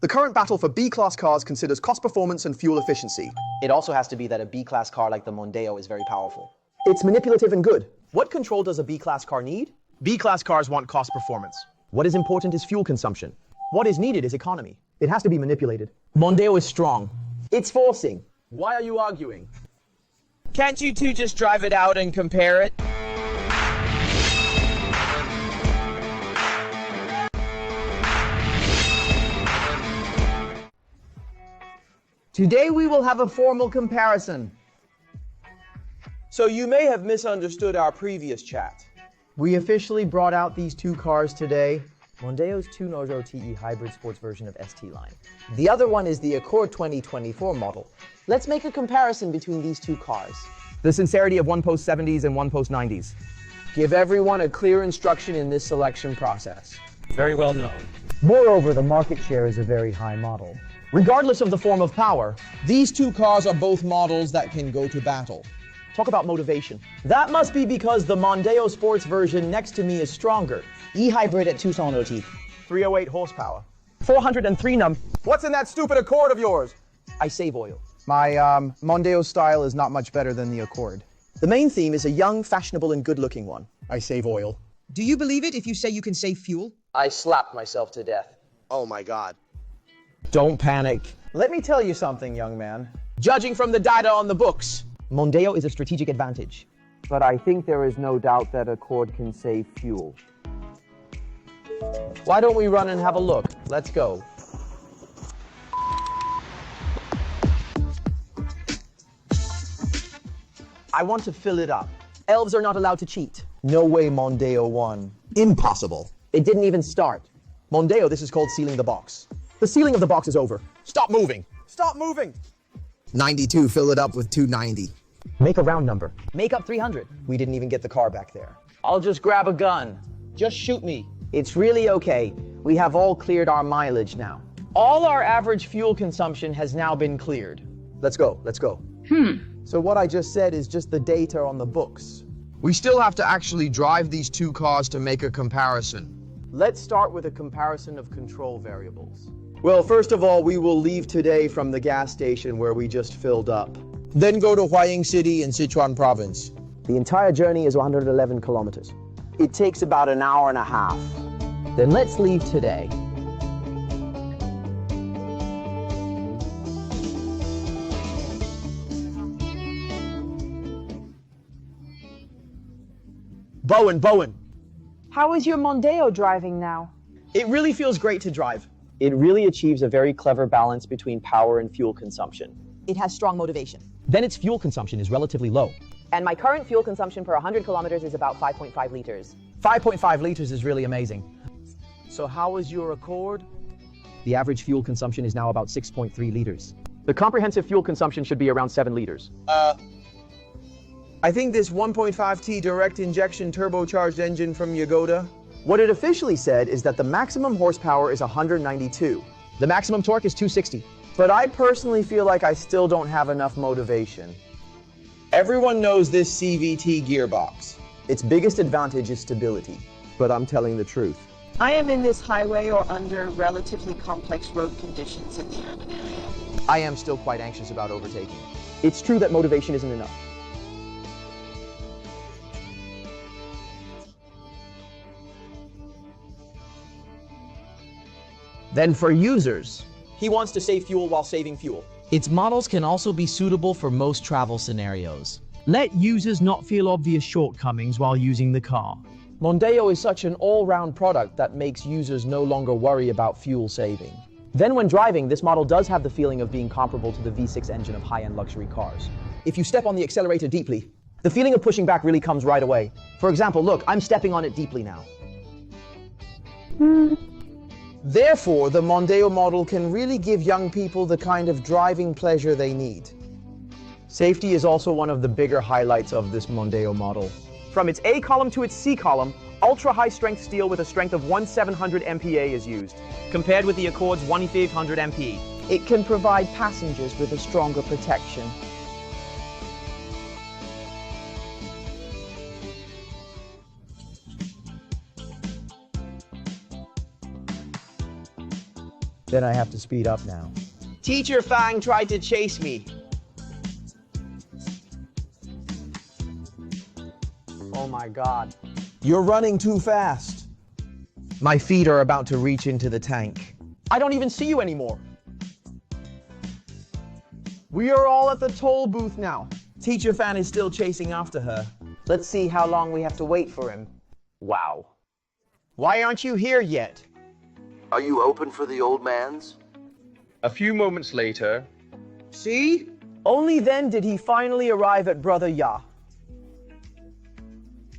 The current battle for B-class cars considers cost performance and fuel efficiency. It also has to be that a B-class car like the Mondeo is very powerful. It's manipulative and good. What control does a B-class car need? B-class cars want cost performance. What is important is fuel consumption. What is needed is economy. It has to be manipulated. Mondeo is strong. It's forcing. Why are you arguing? Can't you two just drive it out and compare it? Today we will have a formal comparison. So you may have misunderstood our previous chat. We officially brought out these two cars today. Mondeo's 2.0 TE hybrid sports version of ST line. The other one is the Accord 2024 model. Let's make a comparison between these two cars. The sincerity of one post 70s and one post 90s. Give everyone a clear instruction in this selection process. Very well known. Moreover, the market share is a very high model. Regardless of the form of power, These two cars are both models that can go to battle. talk about motivation. That must be because the Mondeo sports version next to me is stronger. E-hybrid at 2.0T. 308 horsepower. 403 num. What's in that stupid Accord of yours? I save oil. My Mondeo style is not much better than the Accord. The main theme is a young, fashionable, and good-looking one. I save oil. Do you believe it if you say you can save fuel? I slapped myself to death. Oh my God. Don't panic. Let me tell you something, young man. Judging from the data on the books, Mondeo is a strategic advantage. But I think there is no doubt that Accord can save fuel. Why don't we run and have a look? Let's go. I want to fill it up. Elves are not allowed to cheat. No way Mondeo won. Impossible. It didn't even start. Mondeo, this is called sealing the box. The sealing of the box is over. Stop moving. stop moving. 92, fill it up with 290. Make a round number. Make up 300. We didn't even get the car back there. I'll just grab a gun. Just shoot me. It's really okay. We have all cleared our mileage now. All our average fuel consumption has now been cleared. Let's go, let's go. So what I just said is just the data on the books. We still have to actually drive these two cars to make a comparison. Let's start with a comparison of control variables. Well, first of all, we will leave today from the gas station where we just filled up. Then go to Huaying City in Sichuan province. The entire journey is 111 kilometers. It takes about an hour and a half. Then let's leave today. Bowen. How is your Mondeo driving now? It really feels great to drive. It really achieves a very clever balance between power and fuel consumption. It has strong motivation. Then its fuel consumption is relatively low. And my current fuel consumption per 100 kilometers is about 5.5 liters. 5.5 liters is really amazing. So how is your Accord? The average fuel consumption is now about 6.3 liters. The comprehensive fuel consumption should be around 7 liters. I think this 1.5T direct injection turbocharged engine from Yagoda. What it officially said is that the maximum horsepower is 192. The maximum torque is 260. But I personally feel like I still don't have enough motivation. Everyone knows this CVT gearbox. Its biggest advantage is stability. But I'm telling the truth. I am in this highway or under relatively complex road conditions in the urban area. I am still quite anxious about overtaking. It's true that motivation isn't enough. Then for users, He wants to save fuel while saving fuel. Its models can also be suitable for most travel scenarios. Let users not feel obvious shortcomings while using the car. Mondeo is such an all-round product that makes users no longer worry about fuel saving. Then when driving, this model does have the feeling of being comparable to the V6 engine of high-end luxury cars. If you step on the accelerator deeply, the feeling of pushing back really comes right away. For example, look, I'm stepping on it deeply now. Therefore, the Mondeo model can really give young people the kind of driving pleasure they need. Safety is also one of the bigger highlights of this Mondeo model. From its A column to its C column, ultra-high strength steel with a strength of 1700 MPa is used, compared with the Accord's 1500 MP. It can provide passengers with a stronger protection. Then I have to speed up now. Teacher Fang tried to chase me. Oh my god. You're running too fast. My feet are about to reach into the tank. I don't even see you anymore. We are all at the toll booth now. Teacher Fan is still chasing after her. Let's see how long we have to wait for him. Wow. Why aren't you here yet? Are you open for the old man's? A few moments later, See? Only then did he finally arrive at Brother Ya.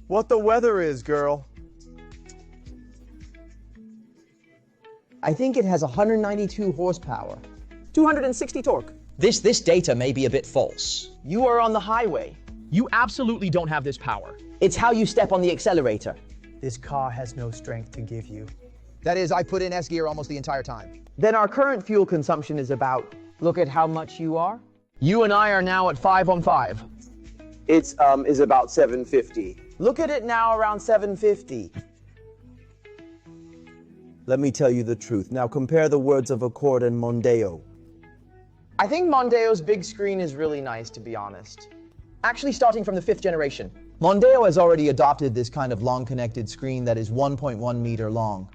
What the weather is, girl? I think it has 192 horsepower. 260 torque. This data may be a bit false. You are on the highway. You absolutely don't have this power. It's how you step on the accelerator. This car has no strength to give you. That is, I put in S gear almost the entire time. Then our current fuel consumption is about, look at how much you are. You and I are now at 5 on 5. It's is about 750. Look at it now around 750. Let me tell you the truth. Now compare the words of Accord and Mondeo. I think Mondeo's big screen is really nice, to be honest. Actually, starting from the 5th generation. Mondeo has already adopted this kind of long connected screen that is 1.1 meter long.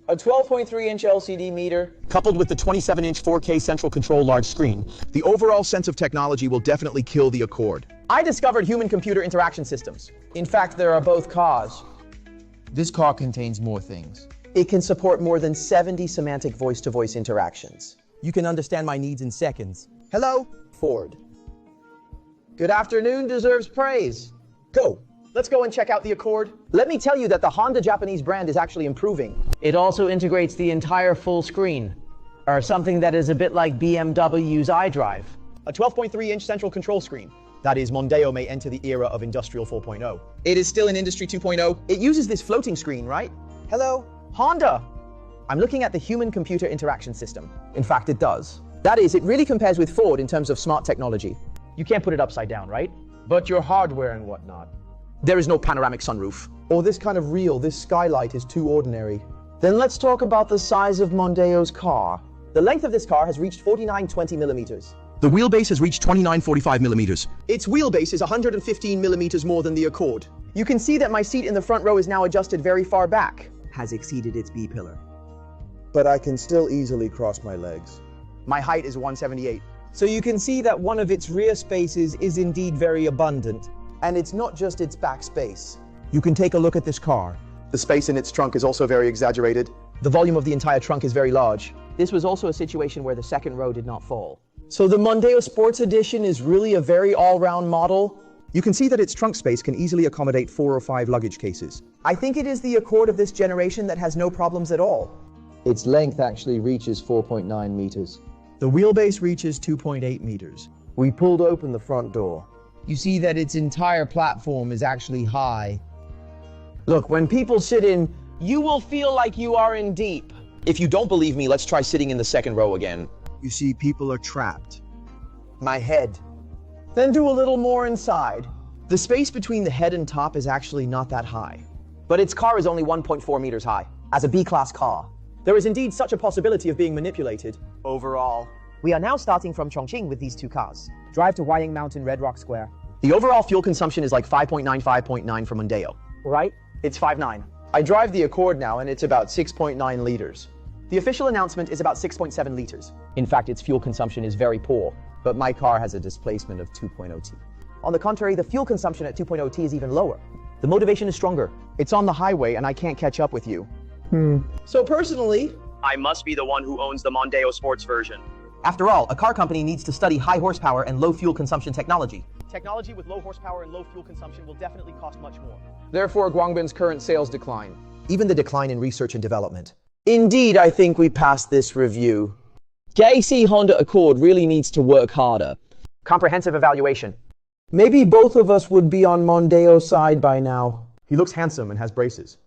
A 12.3-inch LCD meter. Coupled with the 27-inch 4K central control large screen, the overall sense of technology will definitely kill the Accord. I discovered human-computer interaction systems. In fact, there are both cars. This car contains more things. It can support more than 70 semantic voice-to-voice interactions. You can understand my needs in seconds. Hello? Ford. Good afternoon deserves praise. Go. Let's go and check out the Accord. Let me tell you that the Honda Japanese brand is actually improving. It also integrates the entire full screen, or something that is a bit like BMW's iDrive. A 12.3-inch central control screen. That is, Mondeo may enter the era of Industrial 4.0. It is still in Industry 2.0. It uses this floating screen, right? Hello? Honda! I'm looking at the human-computer interaction system. In fact, it does. That is, it really compares with Ford in terms of smart technology. You can't put it upside down, right? but your hardware and whatnot. There is no panoramic sunroof. Or this kind of reel, this skylight is too ordinary. Then let's talk about the size of Mondeo's car. The length of this car has reached 4920 millimeters. The wheelbase has reached 2945 millimeters. Its wheelbase is 115 millimeters more than the Accord. You can see that my seat in the front row is now adjusted very far back. Has exceeded its B-pillar. But I can still easily cross my legs. My height is 178. So you can see that one of its rear spaces is indeed very abundant. And it's not just its back space. You can take a look at this car. The space in its trunk is also very exaggerated. The volume of the entire trunk is very large. This was also a situation where the second row did not fall. So the Mondeo Sports Edition is really a very all-round model? You can see that its trunk space can easily accommodate 4 or 5 luggage cases. I think it is the Accord of this generation that has no problems at all. Its length actually reaches 4.9 meters. The wheelbase reaches 2.8 meters. We pulled open the front door. You see that its entire platform is actually high. Look, when people sit in, you will feel like you are in deep. If you don't believe me, let's try sitting in the second row again. You see, people are trapped. My head. Then do a little more inside. The space between the head and top is actually not that high. But its car is only 1.4 meters high. As a B-class car, there is indeed such a possibility of being manipulated. Overall, We are now starting from Chongqing with these two cars. Drive to Wying Mountain Red Rock Square. the overall fuel consumption is like 5.9 for Mondeo. Right? It's 5.9. I drive the Accord now and it's about 6.9 liters. The official announcement is about 6.7 liters. In fact, its fuel consumption is very poor, but my car has a displacement of 2.0 T. On the contrary, the fuel consumption at 2.0 T is even lower. The motivation is stronger. It's on the highway and I can't catch up with you. So personally, I must be the one who owns the Mondeo Sports version. After all, a car company needs to study high horsepower and low fuel consumption technology. Technology with low horsepower and low fuel consumption will definitely cost much more. Therefore, Guangbin's current sales decline. Even the decline in research and development. Indeed, I think we passed this review. JC Honda Accord really needs to work harder. Comprehensive evaluation. Maybe both of us would be on Mondeo's side by now. He looks handsome and has braces.